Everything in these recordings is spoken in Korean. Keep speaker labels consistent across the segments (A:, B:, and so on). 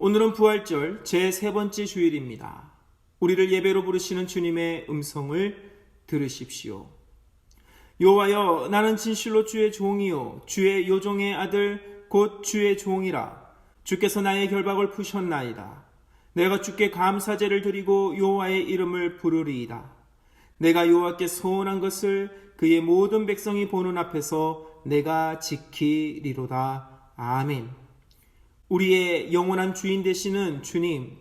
A: 오늘은 부활절 제3번째 주일입니다. 우리를 예배로 부르시는 주님의 음성을 들으십시오. 여호와여, 나는 진실로 주의 종이요 주의 요종의 아들 곧 주의 종이라. 주께서 나의 결박을 푸셨나이다. 내가 주께 감사제를 드리고 여호와의 이름을 부르리이다. 내가 여호와께 소원한 것을 그의 모든 백성이 보는 앞에서 내가 지키리로다. 아멘. 우리의 영원한 주인 되시는 주님,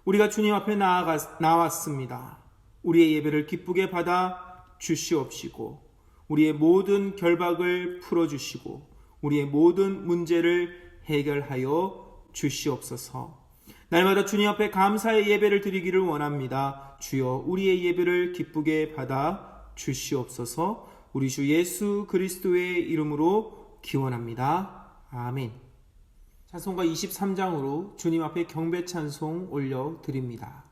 A: 우리가 주님 앞에 나왔습니다. 우리의 예배를 기쁘게 받아 주시옵시고 우리의 모든 결박을 풀어주시고 우리의 모든 문제를 해결하여 주시옵소서. 날마다 주님 앞에 감사의 예배를 드리기를 원합니다. 주여, 우리의 예배를 기쁘게 받아 주시옵소서. 우리 주 예수 그리스도의 이름으로 기원합니다. 아멘. 찬송가 23장으로 주님 앞에 경배 찬송 올려드립니다.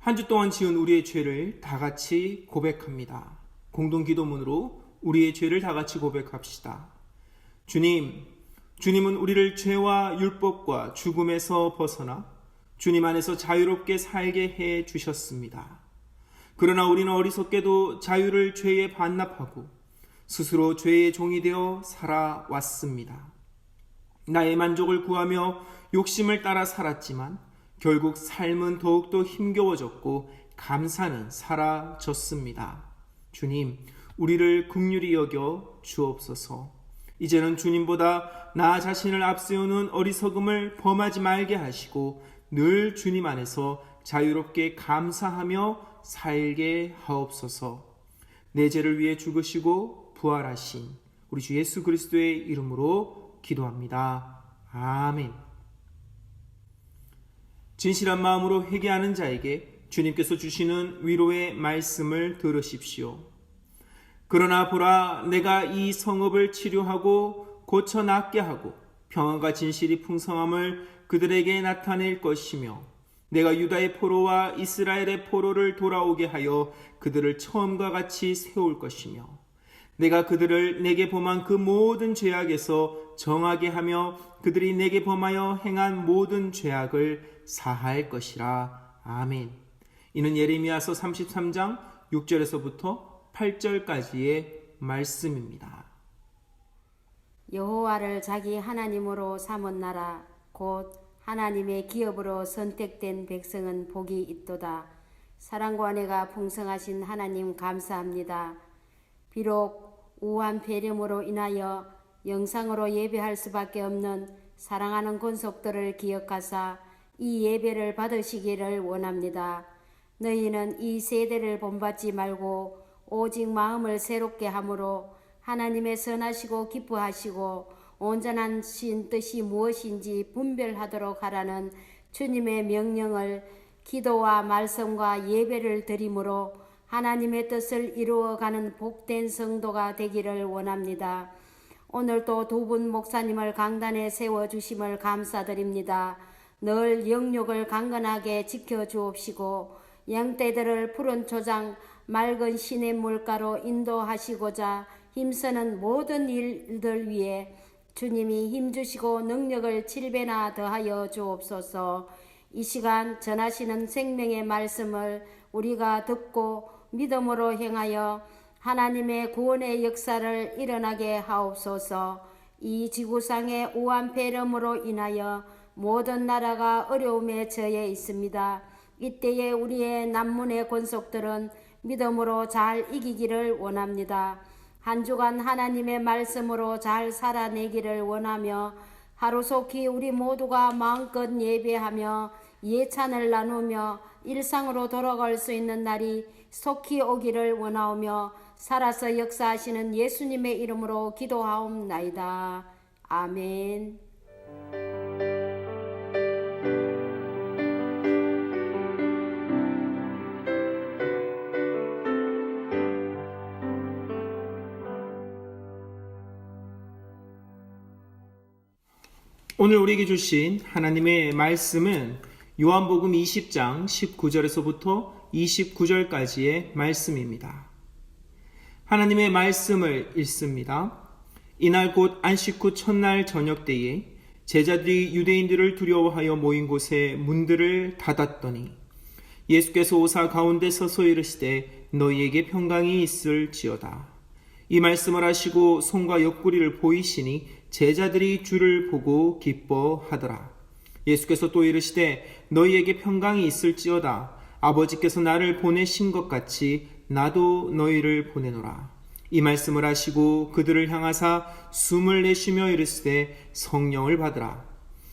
A: 한 주 동안 지은 우리의 죄를 다 같이 고백합니다. 공동 기도문으로 우리의 죄를 다 같이 고백합시다. 주님은 우리를 죄와 율법과 죽음에서 벗어나 주님 안에서 자유롭게 살게 해 주셨습니다. 그러나 우리는 어리석게도 자유를 죄에 반납하고 스스로 죄의 종이 되어 살아왔습니다. 나의 만족을 구하며 욕심을 따라 살았지만 결국 삶은 더욱더 힘겨워졌고 감사는 사라졌습니다. 주님, 우리를 긍휼히 여겨 주옵소서. 이제는 주님보다 나 자신을 앞세우는 어리석음을 범하지 말게 하시고 늘 주님 안에서 자유롭게 감사하며 살게 하옵소서. 내 죄를 위해 죽으시고 부활하신 우리 주 예수 그리스도의 이름으로 기도합니다. 아멘. 진실한 마음으로 회개하는 자에게 주님께서 주시는 위로의 말씀을 들으십시오. 그러나 보라, 내가 이 성읍을 치료하고 고쳐 낫게 하고 평안과 진실이 풍성함을 그들에게 나타낼 것이며 내가 유다의 포로와 이스라엘의 포로를 돌아오게 하여 그들을 처음과 같이 세울 것이며 내가 그들을 내게 범한 그 모든 죄악에서 정하게 하며 그들이 내게 범하여 행한 모든 죄악을 사할 것이라. 아멘. 이는 예레미야서 33장 6절에서부터 8절까지의 말씀입니다.
B: 여호와를 자기 하나님으로 삼은 나라 곧 하나님의 기업으로 선택된 백성은 복이 있도다. 사랑과 은혜가 풍성하신 하나님 감사합니다. 비록 우한 폐렴으로 인하여 영상으로 예배할 수밖에 없는 사랑하는 권속들을 기억하사 이 예배를 받으시기를 원합니다. 너희는 이 세대를 본받지 말고 오직 마음을 새롭게 함으로 하나님의 선하시고 기뻐하시고 온전하신 뜻이 무엇인지 분별하도록 하라는 주님의 명령을 기도와 말씀과 예배를 드림으로 하나님의 뜻을 이루어가는 복된 성도가 되기를 원합니다. 오늘도 두 분 목사님을 강단에 세워주심을 감사드립니다. 늘 영육을 강건하게 지켜주옵시고 양떼들을 푸른 초장 맑은 시냇 물가로 인도하시고자 힘쓰는 모든 일들 위해 주님이 힘주시고 능력을 7배나 더하여 주옵소서. 이 시간 전하시는 생명의 말씀을 우리가 듣고 믿음으로 행하여 하나님의 구원의 역사를 일어나게 하옵소서. 이 지구상의 우한 폐렴으로 인하여 모든 나라가 어려움에 처해 있습니다. 이때에 우리의 남문의 권속들은 믿음으로 잘 이기기를 원합니다. 한 주간 하나님의 말씀으로 잘 살아내기를 원하며 하루속히 우리 모두가 마음껏 예배하며 예찬을 나누며 일상으로 돌아갈 수 있는 날이 속히 오기를 원하오며 살아서 역사하시는 예수님의 이름으로 기도하옵나이다. 아멘.
A: 오늘 우리에게 주신 하나님의 말씀은 요한복음 20장 19절에서부터 29절까지의 말씀입니다. 하나님의 말씀을 읽습니다. 이날 곧 안식 후 첫날 저녁 때에 제자들이 유대인들을 두려워하여 모인 곳에 문들을 닫았더니 예수께서 오사 가운데 서서 이르시되 너희에게 평강이 있을지어다. 이 말씀을 하시고 손과 옆구리를 보이시니 제자들이 주를 보고 기뻐하더라. 예수께서 또 이르시되 너희에게 평강이 있을지어다. 아버지께서 나를 보내신 것 같이 나도 너희를 보내노라. 이 말씀을 하시고 그들을 향하사 숨을 내쉬며 이르시되 성령을 받으라.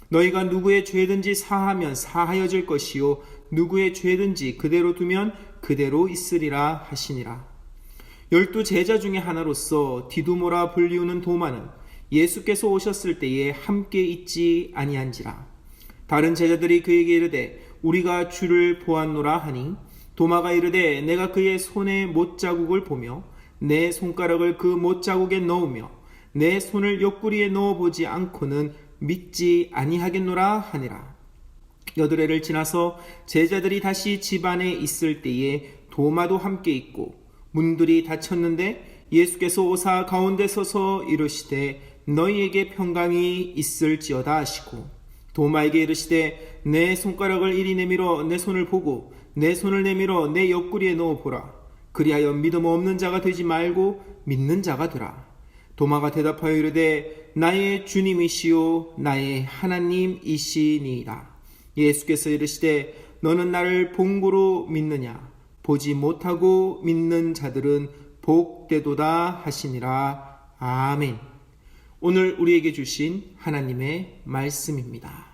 A: 너희가 누구의 죄든지 사하면 사하여질 것이요 누구의 죄든지 그대로 두면 그대로 있으리라 하시니라. 12 제자 중에 하나로서 디두모라 불리우는 도마는 예수께서 오셨을 때에 함께 있지 아니한지라. 다른 제자들이 그에게 이르되 우리가 주를 보았노라 하니 도마가 이르되 내가 그의 손에 못자국을 보며 내 손가락을 그 못자국에 넣으며 내 손을 옆구리에 넣어보지 않고는 믿지 아니하겠노라 하니라. 8회를 지나서 제자들이 다시 집 안에 있을 때에 도마도 함께 있고 문들이 닫혔는데 예수께서 오사 가운데 서서 이르시되 너희에게 평강이 있을지어다 하시고 도마에게 이르시되 내 손가락을 이리 내밀어 내 손을 보고 내 손을 내밀어 내 옆구리에 넣어보라. 그리하여 믿음 없는 자가 되지 말고 믿는 자가 되라. 도마가 대답하여 이르되 나의 주님이시요 나의 하나님이시니이다. 예수께서 이르시되 너는 나를 본고로 믿느냐. 보지 못하고 믿는 자들은 복되도다 하시니라. 아멘. 오늘 우리에게 주신 하나님의 말씀입니다.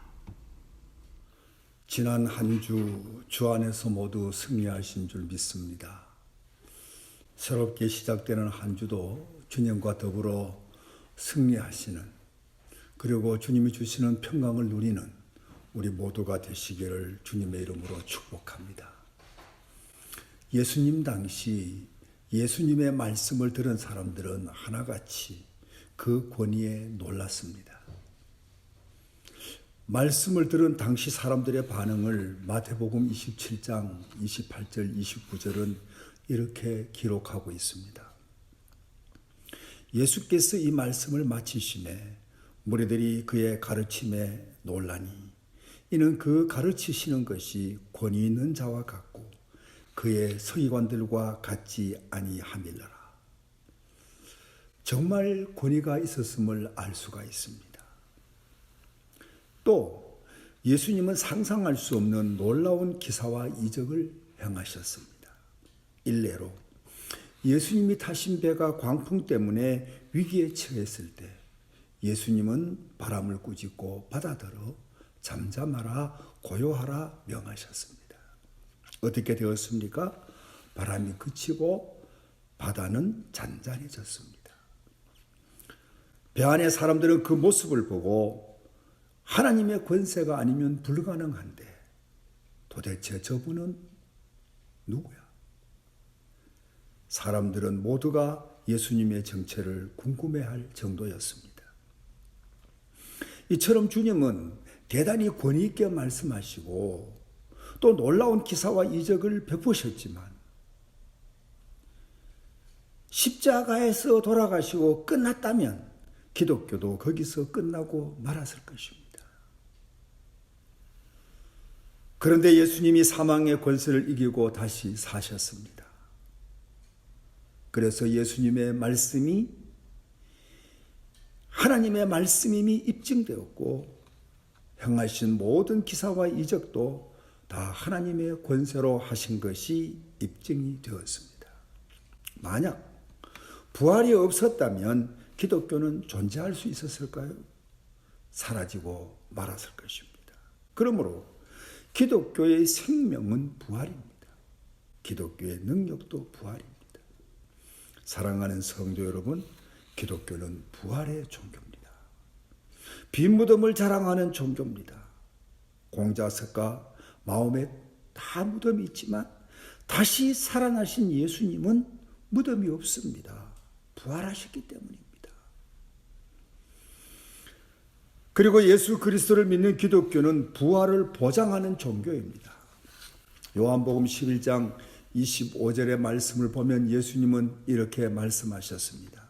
C: 지난 한 주 안에서 모두 승리하신 줄 믿습니다. 새롭게 시작되는 한 주도 주님과 더불어 승리하시는, 그리고 주님이 주시는 평강을 누리는 우리 모두가 되시기를 주님의 이름으로 축복합니다. 예수님 당시 예수님의 말씀을 들은 사람들은 하나같이 그 권위에 놀랐습니다. 말씀을 들은 당시 사람들의 반응을 마태복음 27장 28절 29절은 이렇게 기록하고 있습니다. 예수께서 이 말씀을 마치심에 무리들이 그의 가르침에 놀라니 이는 그 가르치시는 것이 권위 있는 자와 같고 그의 서기관들과 같지 아니함이라. 정말 권위가 있었음을 알 수가 있습니다. 또 예수님은 상상할 수 없는 놀라운 기사와 이적을 행하셨습니다. 일례로 예수님이 타신 배가 광풍 때문에 위기에 처했을 때 예수님은 바람을 꾸짖고 바다더러 잠잠하라 고요하라 명하셨습니다. 어떻게 되었습니까? 바람이 그치고 바다는 잔잔해졌습니다. 배 안의 사람들은 그 모습을 보고 하나님의 권세가 아니면 불가능한데 도대체 저분은 누구야? 사람들은 모두가 예수님의 정체를 궁금해할 정도였습니다. 이처럼 주님은 대단히 권위 있게 말씀하시고 또 놀라운 기사와 이적을 베푸셨지만 십자가에서 돌아가시고 끝났다면 기독교도 거기서 끝나고 말았을 것입니다. 그런데 예수님이 사망의 권세를 이기고 다시 사셨습니다. 그래서 예수님의 말씀이 하나님의 말씀임이 입증되었고 행하신 모든 기사와 이적도 다 하나님의 권세로 하신 것이 입증이 되었습니다. 만약 부활이 없었다면 기독교는 존재할 수 있었을까요? 사라지고 말았을 것입니다. 그러므로 기독교의 생명은 부활입니다. 기독교의 능력도 부활입니다. 사랑하는 성도 여러분, 기독교는 부활의 종교입니다. 빈 무덤을 자랑하는 종교입니다. 공자석과 마음에 다 무덤이 있지만 다시 살아나신 예수님은 무덤이 없습니다. 부활하셨기 때문입니다. 그리고 예수 그리스도를 믿는 기독교는 부활을 보장하는 종교입니다. 요한복음 11장 25절의 말씀을 보면 예수님은 이렇게 말씀하셨습니다.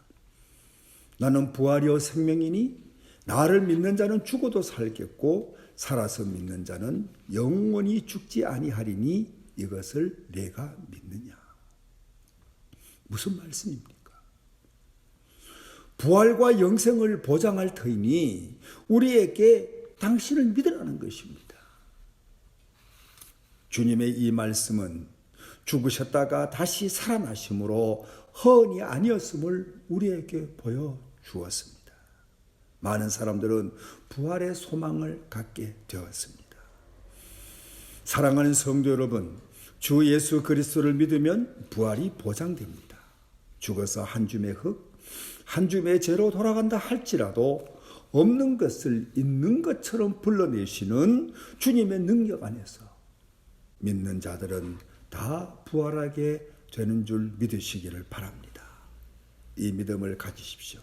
C: 나는 부활이요 생명이니 나를 믿는 자는 죽어도 살겠고 살아서 믿는 자는 영원히 죽지 아니하리니 이것을 내가 믿느냐. 무슨 말씀입니까? 부활과 영생을 보장할 터이니 우리에게 당신을 믿으라는 것입니다. 주님의 이 말씀은 죽으셨다가 다시 살아나심으로 허언이 아니었음을 우리에게 보여주었습니다. 많은 사람들은 부활의 소망을 갖게 되었습니다. 사랑하는 성도 여러분, 주 예수 그리스도를 믿으면 부활이 보장됩니다. 죽어서 한 줌의 흙, 한 줌의 죄로 돌아간다 할지라도 없는 것을 있는 것처럼 불러내시는 주님의 능력 안에서 믿는 자들은 다 부활하게 되는 줄 믿으시기를 바랍니다. 이 믿음을 가지십시오.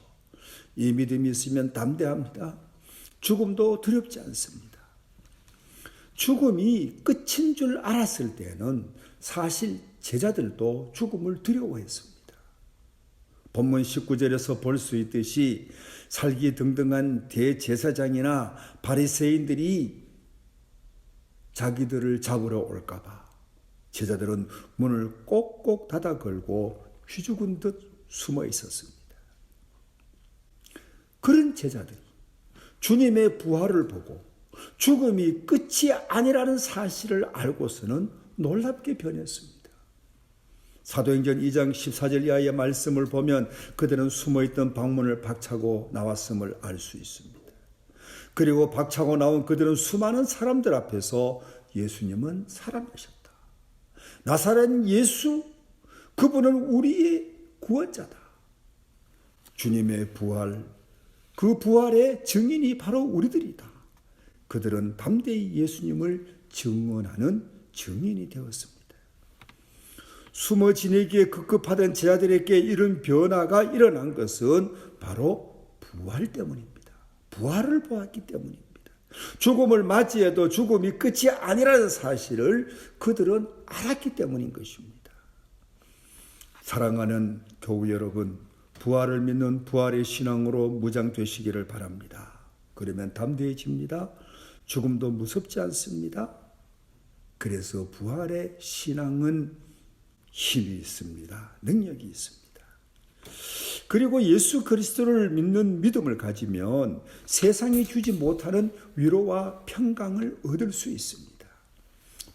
C: 이 믿음이 있으면 담대합니다. 죽음도 두렵지 않습니다. 죽음이 끝인 줄 알았을 때는 사실 제자들도 죽음을 두려워했습니다. 본문 19절에서 볼 수 있듯이 살기등등한 대제사장이나 바리새인들이 자기들을 잡으러 올까 봐 제자들은 문을 꼭꼭 닫아 걸고 휘죽은 듯 숨어 있었습니다. 그런 제자들이 주님의 부활을 보고 죽음이 끝이 아니라는 사실을 알고서는 놀랍게 변했습니다. 사도행전 2장 14절 이하의 말씀을 보면 그들은 숨어있던 방문을 박차고 나왔음을 알 수 있습니다. 그리고 박차고 나온 그들은 수많은 사람들 앞에서 예수님은 살아나셨다. 나사렛 예수, 그분은 우리의 구원자다. 주님의 부활, 그 부활의 증인이 바로 우리들이다. 그들은 담대히 예수님을 증언하는 증인이 되었습니다. 숨어 지내기에 급급하던 제자들에게 이런 변화가 일어난 것은 바로 부활 때문입니다. 부활을 보았기 때문입니다. 죽음을 맞이해도 죽음이 끝이 아니라는 사실을 그들은 알았기 때문인 것입니다. 사랑하는 교우 여러분, 부활을 믿는 부활의 신앙으로 무장되시기를 바랍니다. 그러면 담대해집니다. 죽음도 무섭지 않습니다. 그래서 부활의 신앙은 힘이 있습니다. 능력이 있습니다. 그리고 예수 그리스도를 믿는 믿음을 가지면 세상이 주지 못하는 위로와 평강을 얻을 수 있습니다.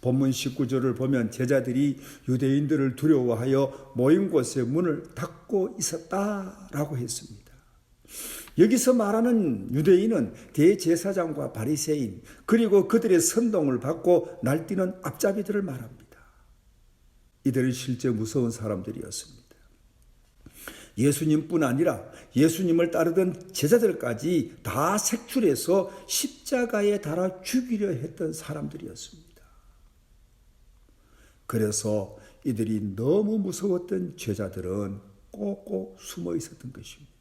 C: 본문 19절을 보면 제자들이 유대인들을 두려워하여 모인 곳에 문을 닫고 있었다라고 했습니다. 여기서 말하는 유대인은 대제사장과 바리새인 그리고 그들의 선동을 받고 날뛰는 앞잡이들을 말합니다. 이들은 실제 무서운 사람들이었습니다. 예수님뿐 아니라 예수님을 따르던 제자들까지 다 색출해서 십자가에 달아 죽이려 했던 사람들이었습니다. 그래서 이들이 너무 무서웠던 제자들은 꼭꼭 숨어 있었던 것입니다.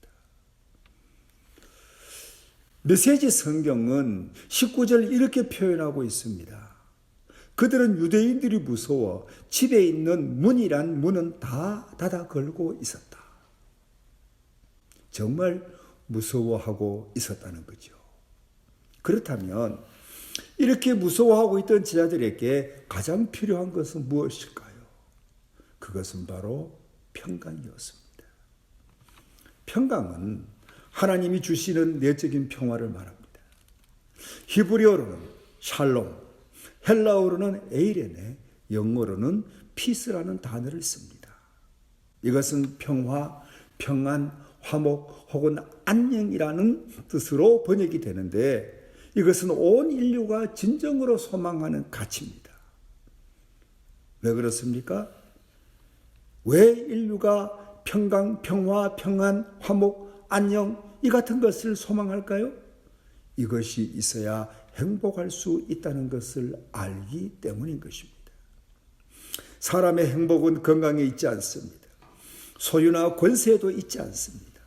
C: 메시지 성경은 19절 이렇게 표현하고 있습니다. 그들은 유대인들이 무서워 집에 있는 문이란 문은 다 닫아 걸고 있었다. 정말 무서워하고 있었다는 거죠. 그렇다면 이렇게 무서워하고 있던 제자들에게 가장 필요한 것은 무엇일까요? 그것은 바로 평강이었습니다. 평강은 하나님이 주시는 내적인 평화를 말합니다. 히브리어로는 샬롬, 헬라어로는 에이레네, 영어로는 피스라는 단어를 씁니다. 이것은 평화, 평안, 화목 혹은 안녕이라는 뜻으로 번역이 되는데 이것은 온 인류가 진정으로 소망하는 가치입니다. 왜 그렇습니까? 왜 인류가 평강, 평화, 평안, 화목, 안녕 이 같은 것을 소망할까요? 이것이 있어야 행복할 수 있다는 것을 알기 때문인 것입니다. 사람의 행복은 건강에 있지 않습니다. 소유나 권세에도 있지 않습니다.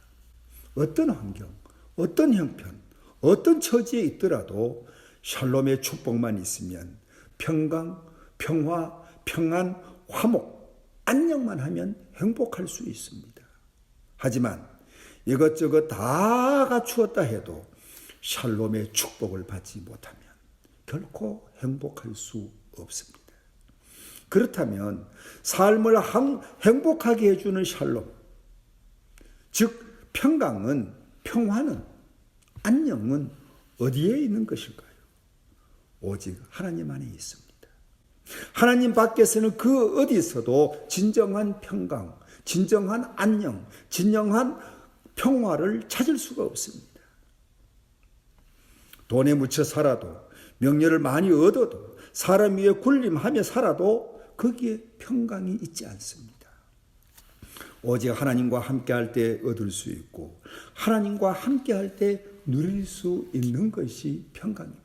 C: 어떤 환경, 어떤 형편, 어떤 처지에 있더라도 샬롬의 축복만 있으면 평강, 평화, 평안, 화목, 안녕만 하면 행복할 수 있습니다. 하지만 이것저것 다 갖추었다 해도 샬롬의 축복을 받지 못하면 결코 행복할 수 없습니다. 그렇다면 삶을 행복하게 해주는 샬롬, 즉 평강은, 평화는, 안녕은 어디에 있는 것일까요? 오직 하나님 안에 있습니다. 하나님 밖에서는 그 어디서도 진정한 평강, 진정한 안녕, 진정한 평화를 찾을 수가 없습니다. 돈에 묻혀 살아도, 명예를 많이 얻어도, 사람 위에 군림하며 살아도 거기에 평강이 있지 않습니다. 오직 하나님과 함께할 때 얻을 수 있고 하나님과 함께할 때 누릴 수 있는 것이 평강입니다.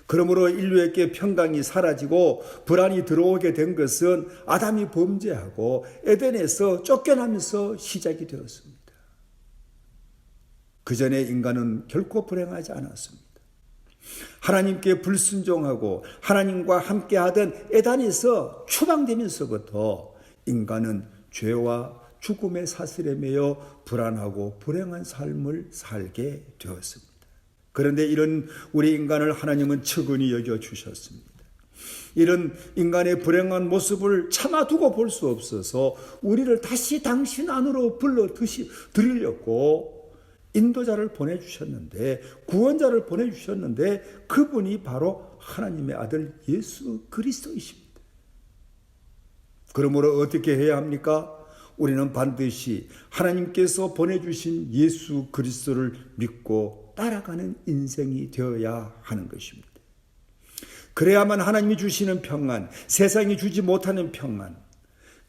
C: 그러므로 인류에게 평강이 사라지고 불안이 들어오게 된 것은 아담이 범죄하고 에덴에서 쫓겨나면서 시작이 되었습니다. 그 전에 인간은 결코 불행하지 않았습니다. 하나님께 불순종하고 하나님과 함께하던 에덴에서 추방되면서부터 인간은 죄와 죽음의 사슬에 매여 불안하고 불행한 삶을 살게 되었습니다. 그런데 이런 우리 인간을 하나님은 측은히 여겨주셨습니다. 이런 인간의 불행한 모습을 참아두고 볼 수 없어서 우리를 다시 당신 안으로 불러들이려고 인도자를 보내주셨는데, 구원자를 보내주셨는데 그분이 바로 하나님의 아들 예수 그리스도이십니다. 그러므로 어떻게 해야 합니까? 우리는 반드시 하나님께서 보내주신 예수 그리스도를 믿고 따라가는 인생이 되어야 하는 것입니다. 그래야만 하나님이 주시는 평안, 세상이 주지 못하는 평안,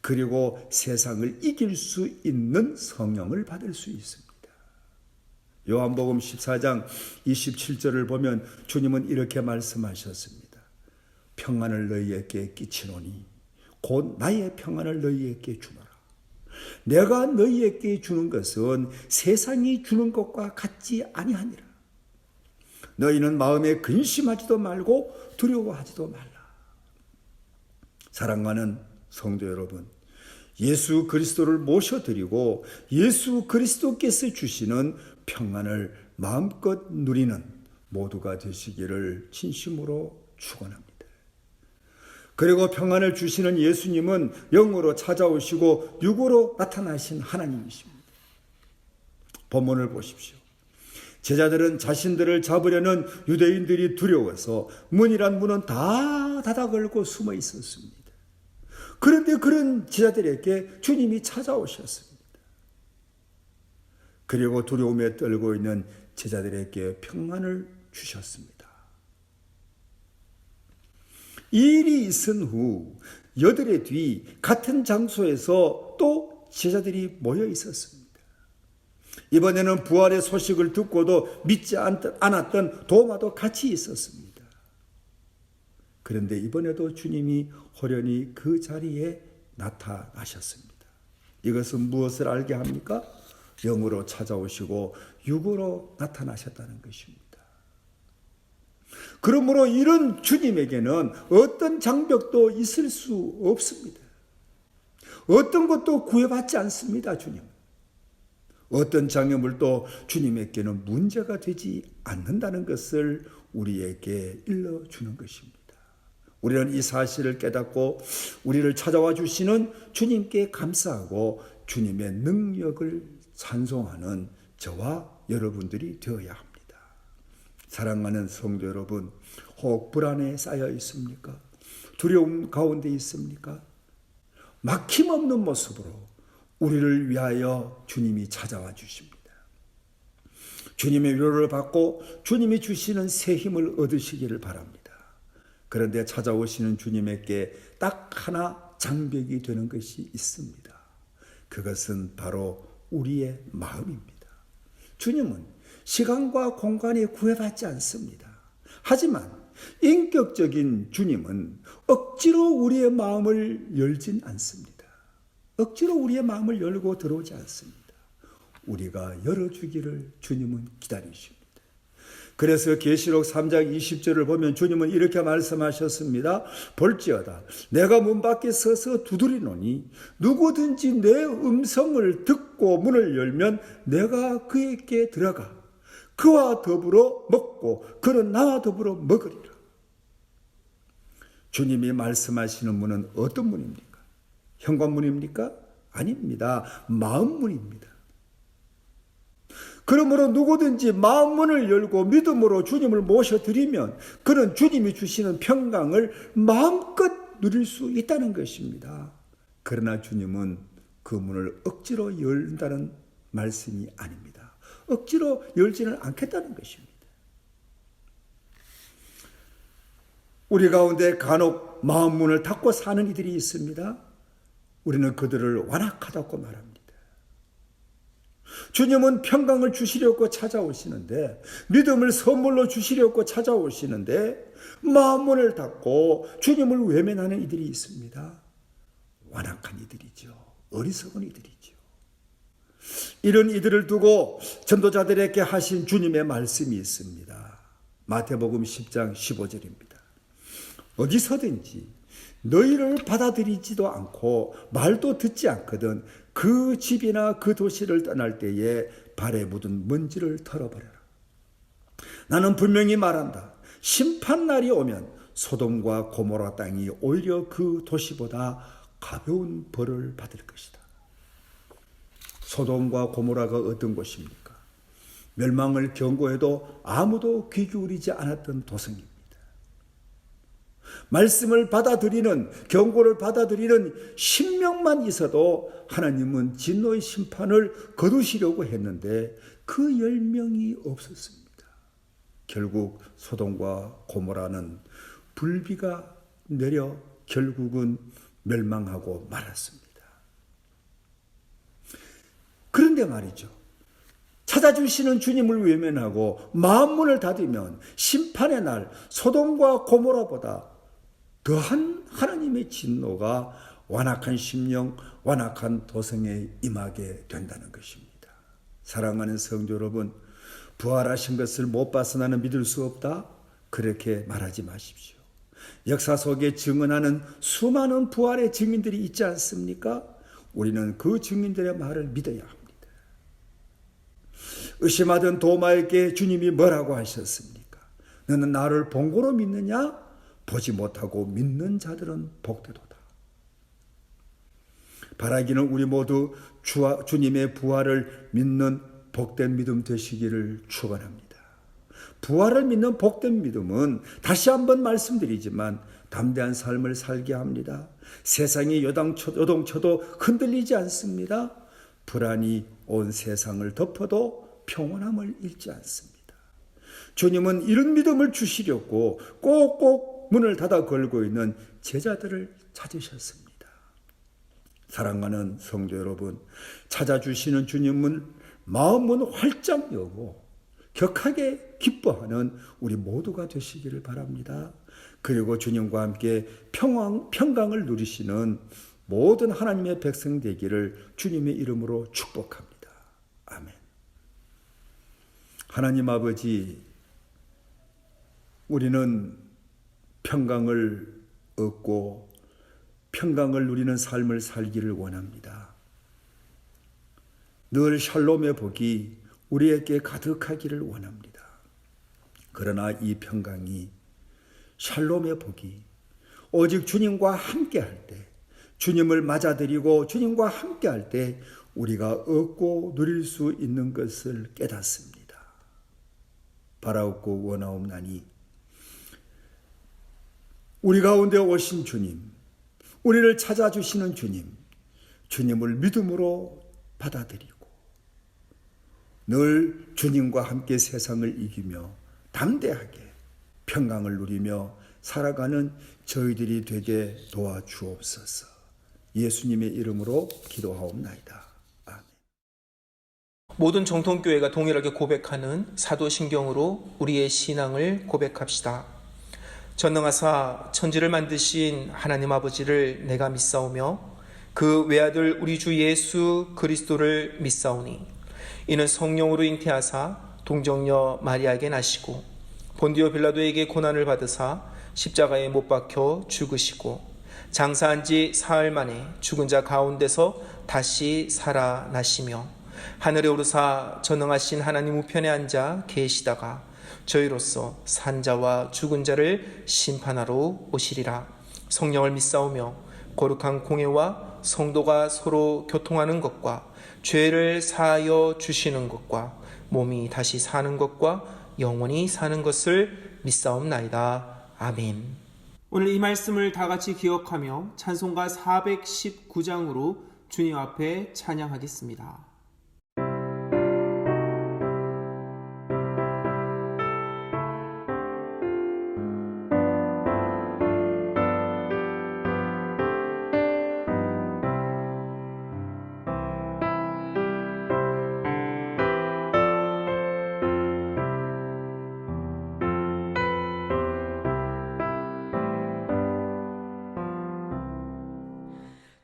C: 그리고 세상을 이길 수 있는 성령을 받을 수 있습니다. 요한복음 14장 27절을 보면 주님은 이렇게 말씀하셨습니다. 평안을 너희에게 끼치노니 곧 나의 평안을 너희에게 주노라. 내가 너희에게 주는 것은 세상이 주는 것과 같지 아니하니라. 너희는 마음에 근심하지도 말고 두려워하지도 말라. 사랑하는 성도 여러분, 예수 그리스도를 모셔드리고 예수 그리스도께서 주시는 평안을 마음껏 누리는 모두가 되시기를 진심으로 축원합니다. 그리고 평안을 주시는 예수님은 영으로 찾아오시고 육으로 나타나신 하나님이십니다. 본문을 보십시오. 제자들은 자신들을 잡으려는 유대인들이 두려워서 문이란 문은 다 닫아 걸고 숨어 있었습니다. 그런데 그런 제자들에게 주님이 찾아오셨습니다. 그리고 두려움에 떨고 있는 제자들에게 평안을 주셨습니다. 이 일이 있은 후 여드레 뒤 같은 장소에서 또 제자들이 모여 있었습니다. 이번에는 부활의 소식을 듣고도 믿지 않았던 도마도 같이 있었습니다. 그런데 이번에도 주님이 호련히 그 자리에 나타나셨습니다. 이것은 무엇을 알게 합니까? 영으로 찾아오시고 육으로 나타나셨다는 것입니다. 그러므로 이런 주님에게는 어떤 장벽도 있을 수 없습니다. 어떤 것도 구애받지 않습니다. 주님. 어떤 장애물도 주님에게는 문제가 되지 않는다는 것을 우리에게 일러주는 것입니다. 우리는 이 사실을 깨닫고 우리를 찾아와 주시는 주님께 감사하고 주님의 능력을 찬송하는 저와 여러분들이 되어야 합니다. 사랑하는 성도 여러분, 혹 불안에 쌓여 있습니까? 두려움 가운데 있습니까? 막힘없는 모습으로 우리를 위하여 주님이 찾아와 주십니다. 주님의 위로를 받고 주님이 주시는 새 힘을 얻으시기를 바랍니다. 그런데 찾아오시는 주님에게 딱 하나 장벽이 되는 것이 있습니다. 그것은 바로 우리의 마음입니다. 주님은 시간과 공간에 구애받지 않습니다. 하지만 인격적인 주님은 억지로 우리의 마음을 열진 않습니다. 억지로 우리의 마음을 열고 들어오지 않습니다. 우리가 열어주기를 주님은 기다리십니다. 그래서 계시록 3장 20절을 보면 주님은 이렇게 말씀하셨습니다. 볼지어다 내가 문 밖에 서서 두드리노니 누구든지 내 음성을 듣고 문을 열면 내가 그에게 들어가 그와 더불어 먹고 그는 나와 더불어 먹으리라. 주님이 말씀하시는 문은 어떤 문입니까? 현관문입니까? 아닙니다. 마음문입니다. 그러므로 누구든지 마음문을 열고 믿음으로 주님을 모셔드리면 그는 주님이 주시는 평강을 마음껏 누릴 수 있다는 것입니다. 그러나 주님은 그 문을 억지로 열다는 말씀이 아닙니다. 억지로 열지는 않겠다는 것입니다. 우리 가운데 간혹 마음문을 닫고 사는 이들이 있습니다. 우리는 그들을 완악하다고 말합니다. 주님은 평강을 주시려고 찾아오시는데 믿음을 선물로 주시려고 찾아오시는데 마음문을 닫고 주님을 외면하는 이들이 있습니다. 완악한 이들이죠. 어리석은 이들이죠. 이런 이들을 두고 전도자들에게 하신 주님의 말씀이 있습니다. 마태복음 10장 15절입니다. 어디서든지 너희를 받아들이지도 않고 말도 듣지 않거든 그 집이나 그 도시를 떠날 때에 발에 묻은 먼지를 털어버려라. 나는 분명히 말한다. 심판날이 오면 소돔과 고모라 땅이 오히려 그 도시보다 가벼운 벌을 받을 것이다. 소돔과 고모라가 어떤 곳입니까? 멸망을 경고해도 아무도 귀 기울이지 않았던 도성입니다. 말씀을 받아들이는, 경고를 받아들이는 신명만 있어도 하나님은 진노의 심판을 거두시려고 했는데 그 10명이 없었습니다. 결국 소돔과 고모라는 불비가 내려 결국은 멸망하고 말았습니다. 그런데 말이죠. 찾아주시는 주님을 외면하고 마음문을 닫으면 심판의 날 소돔과 고모라보다 더한 하나님의 진노가 완악한 심령, 완악한 도성에 임하게 된다는 것입니다. 사랑하는 성도 여러분, 부활하신 것을 못 봐서 나는 믿을 수 없다? 그렇게 말하지 마십시오. 역사 속에 증언하는 수많은 부활의 증인들이 있지 않습니까? 우리는 그 증인들의 말을 믿어야 합니다. 의심하던 도마에게 주님이 뭐라고 하셨습니까? 너는 나를 본고로 믿느냐? 보지 못하고 믿는 자들은 복되도다. 바라기는 우리 모두 주님의 부활을 믿는 복된 믿음 되시기를 축원합니다. 부활을 믿는 복된 믿음은 다시 한번 말씀드리지만 담대한 삶을 살게 합니다. 세상이 요동쳐도 흔들리지 않습니다. 불안이 온 세상을 덮어도 평온함을 잃지 않습니다. 주님은 이런 믿음을 주시려고 꼭꼭 문을 닫아 걸고 있는 제자들을 찾으셨습니다. 사랑하는 성도 여러분, 찾아주시는 주님은 마음은 활짝 여고 격하게 기뻐하는 우리 모두가 되시기를 바랍니다. 그리고 주님과 함께 평강을 누리시는 모든 하나님의 백성 되기를 주님의 이름으로 축복합니다. 아멘. 하나님 아버지, 우리는 평강을 얻고 평강을 누리는 삶을 살기를 원합니다. 늘 샬롬의 복이 우리에게 가득하기를 원합니다. 그러나 이 평강이, 샬롬의 복이 오직 주님과 함께할 때, 주님을 맞아들이고 주님과 함께할 때 우리가 얻고 누릴 수 있는 것을 깨닫습니다. 바라옵고 원하옵나니 우리 가운데 오신 주님, 우리를 찾아주시는 주님, 주님을 믿음으로 받아들이고 늘 주님과 함께 세상을 이기며 담대하게 평강을 누리며 살아가는 저희들이 되게 도와주옵소서. 예수님의 이름으로 기도하옵나이다. 아멘.
A: 모든 정통교회가 동일하게 고백하는 사도신경으로 우리의 신앙을 고백합시다. 전능하사 천지를 만드신 하나님 아버지를 내가 믿사오며 그 외아들 우리 주 예수 그리스도를 믿사오니 이는 성령으로 잉태하사 동정녀 마리아에게 나시고 본디오 빌라도에게 고난을 받으사 십자가에 못 박혀 죽으시고 장사한 지 사흘 만에 죽은 자 가운데서 다시 살아나시며 하늘에 오르사 전능하신 하나님 우편에 앉아 계시다가 저희로서 산자와 죽은 자를 심판하러 오시리라. 성령을 믿사오며 거룩한 공회와 성도가 서로 교통하는 것과 죄를 사하여 주시는 것과 몸이 다시 사는 것과 영원히 사는 것을 믿사옵나이다. 아멘. 오늘 이 말씀을 다 같이 기억하며 찬송가 419장으로 주님 앞에 찬양하겠습니다.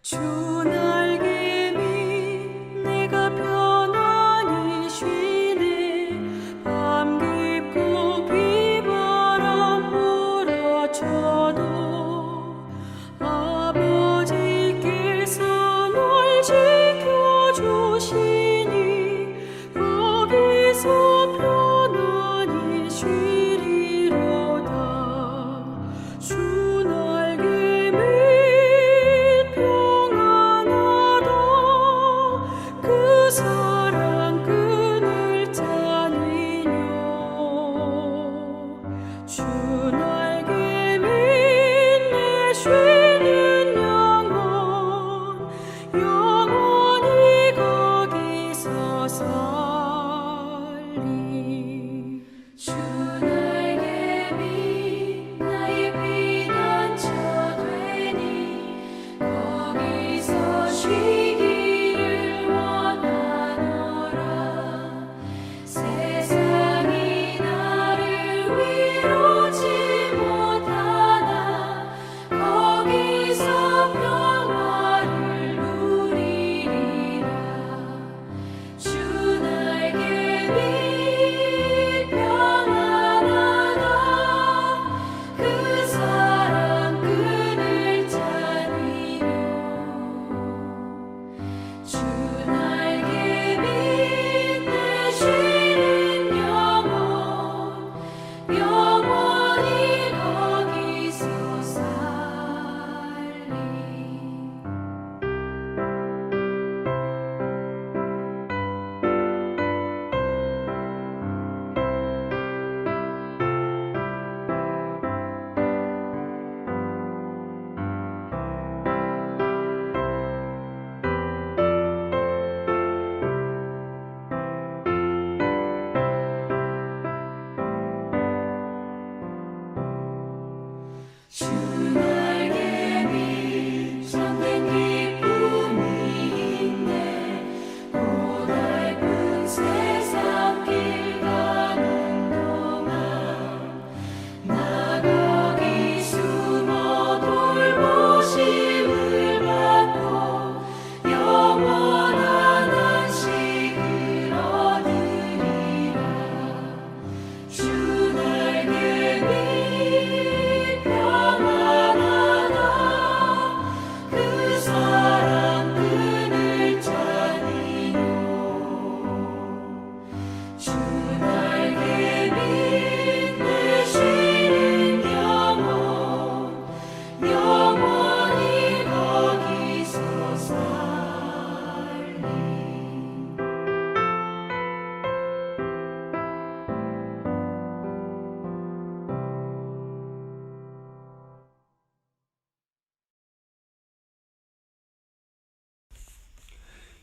D: 주 날개 밑 내가 편안히 쉬네. 밤 깊고 비바람 몰아쳐도 아버지께서 널 지켜주시니 거기서 편안히 쉬리로다. 주 날개 밑 평안히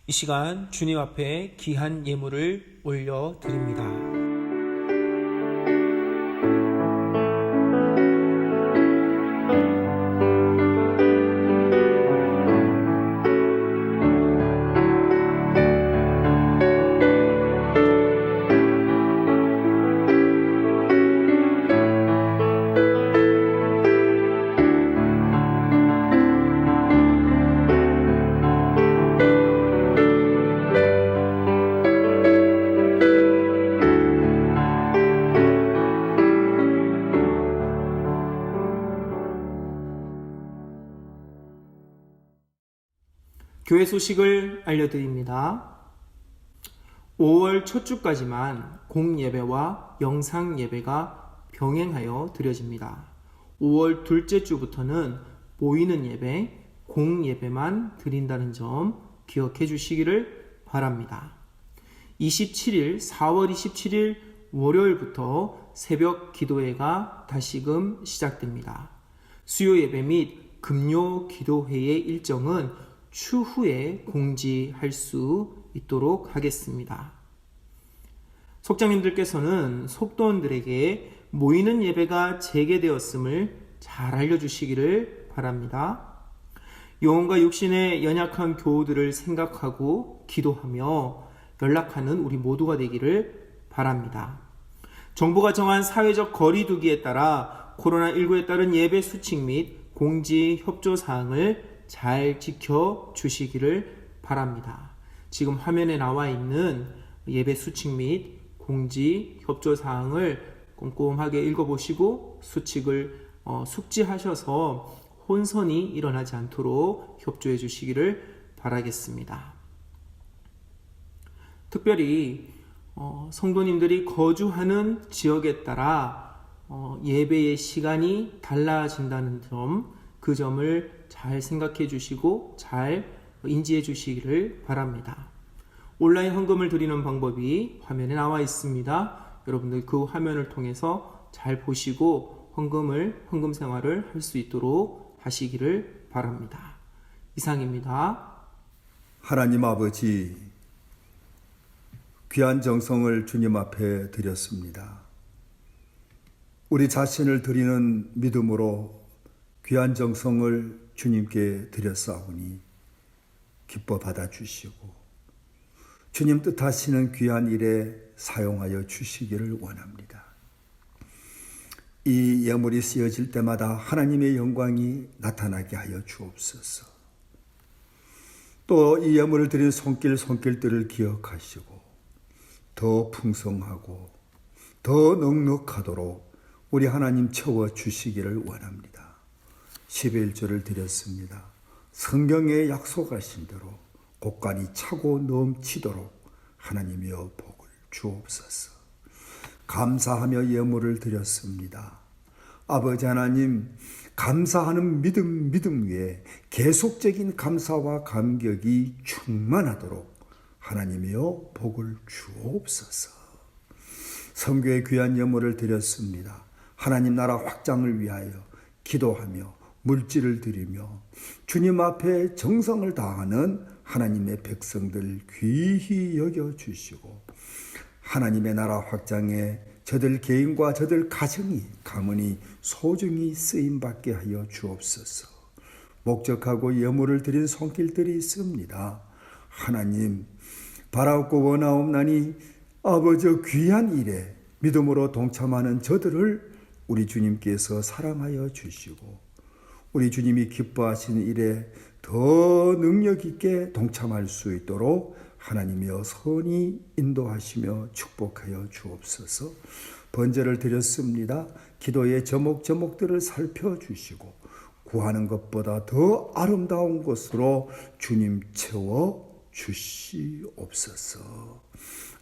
A: 이 시간 주님 앞에 귀한 예물을 올려드립니다. 교회 소식을 알려드립니다. 5월 첫 주까지만 공예배와 영상예배가 병행하여 드려집니다. 5월 둘째 주부터는 보이는 예배, 공예배만 드린다는 점 기억해 주시기를 바랍니다. 4월 27일 월요일부터 새벽 기도회가 다시금 시작됩니다. 수요 예배 및 금요 기도회의 일정은 추후에 공지할 수 있도록 하겠습니다. 속장님들께서는 속도원들에게 모이는 예배가 재개되었음을 잘 알려주시기를 바랍니다. 영혼과 육신의 연약한 교우들을 생각하고 기도하며 연락하는 우리 모두가 되기를 바랍니다. 정부가 정한 사회적 거리두기에 따라 코로나19에 따른 예배 수칙 및 공지 협조 사항을 잘 지켜주시기를 바랍니다. 지금 화면에 나와 있는 예배 수칙 및 공지 협조 사항을 꼼꼼하게 읽어보시고 수칙을 숙지하셔서 혼선이 일어나지 않도록 협조해 주시기를 바라겠습니다. 특별히 성도님들이 거주하는 지역에 따라 예배의 시간이 달라진다는 점, 그 점을 잘 생각해 주시고 잘 인지해 주시기를 바랍니다. 온라인 헌금을 드리는 방법이 화면에 나와 있습니다. 여러분들 그 화면을 통해서 잘 보시고 헌금 생활을 할 수 있도록 하시기를 바랍니다. 이상입니다.
C: 하나님 아버지, 귀한 정성을 주님 앞에 드렸습니다. 우리 자신을 드리는 믿음으로 귀한 정성을 주님께 드렸사오니 기뻐 받아주시고 주님 뜻하시는 귀한 일에 사용하여 주시기를 원합니다. 이 예물이 쓰여질 때마다 하나님의 영광이 나타나게 하여 주옵소서. 또 이 예물을 드린 손길들을 기억하시고 더 풍성하고 더 넉넉하도록 우리 하나님 채워주시기를 원합니다. 11조를 드렸습니다. 성경에 약속하신 대로 곳간이 차고 넘치도록 하나님이여 복을 주옵소서. 감사하며 예물을 드렸습니다. 아버지 하나님, 감사하는 믿음 위에 계속적인 감사와 감격이 충만하도록 하나님이여 복을 주옵소서. 선교의 귀한 예물을 드렸습니다. 하나님 나라 확장을 위하여 기도하며 물질을 드리며 주님 앞에 정성을 다하는 하나님의 백성들 귀히 여겨주시고 하나님의 나라 확장에 저들 개인과 저들 가정이 가문이 소중히 쓰임받게 하여 주옵소서. 목적하고 예물을 드린 손길들이 있습니다. 하나님, 바라옵고 원하옵나니 아버지 귀한 일에 믿음으로 동참하는 저들을 우리 주님께서 사랑하여 주시고 우리 주님이 기뻐하시는 일에 더 능력 있게 동참할 수 있도록 하나님이여 선히 인도하시며 축복하여 주옵소서. 번제를 드렸습니다. 기도의 제목들을 살펴주시고 구하는 것보다 더 아름다운 것으로 주님 채워 주시옵소서.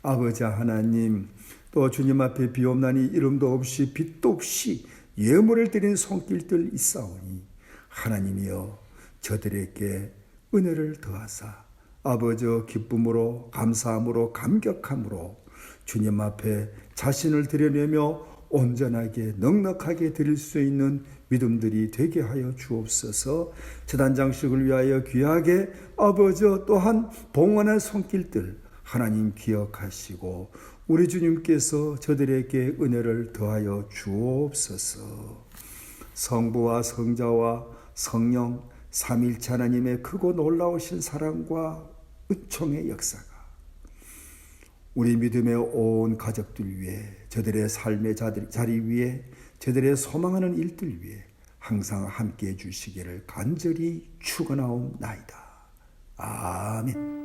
C: 아버지 하나님, 또 주님 앞에 비옵나니 이름도 없이 빛도 없이 예물을 드린 손길들 있사오니 하나님이여 저들에게 은혜를 더하사 아버지 기쁨으로 감사함으로 감격함으로 주님 앞에 자신을 드려내며 온전하게 넉넉하게 드릴 수 있는 믿음들이 되게 하여 주옵소서. 제단장식을 위하여 귀하게 아버지 또한 봉헌의 손길들 하나님 기억하시고 우리 주님께서 저들에게 은혜를 더하여 주옵소서. 성부와 성자와 성령 삼일체 하나님의 크고 놀라우신 사랑과 은총의 역사가 우리 믿음의 온 가족들 위해, 저들의 삶의 자리 위에, 저들의 소망하는 일들 위해 항상 함께해 주시기를 간절히 축원하옵나이다. 아멘.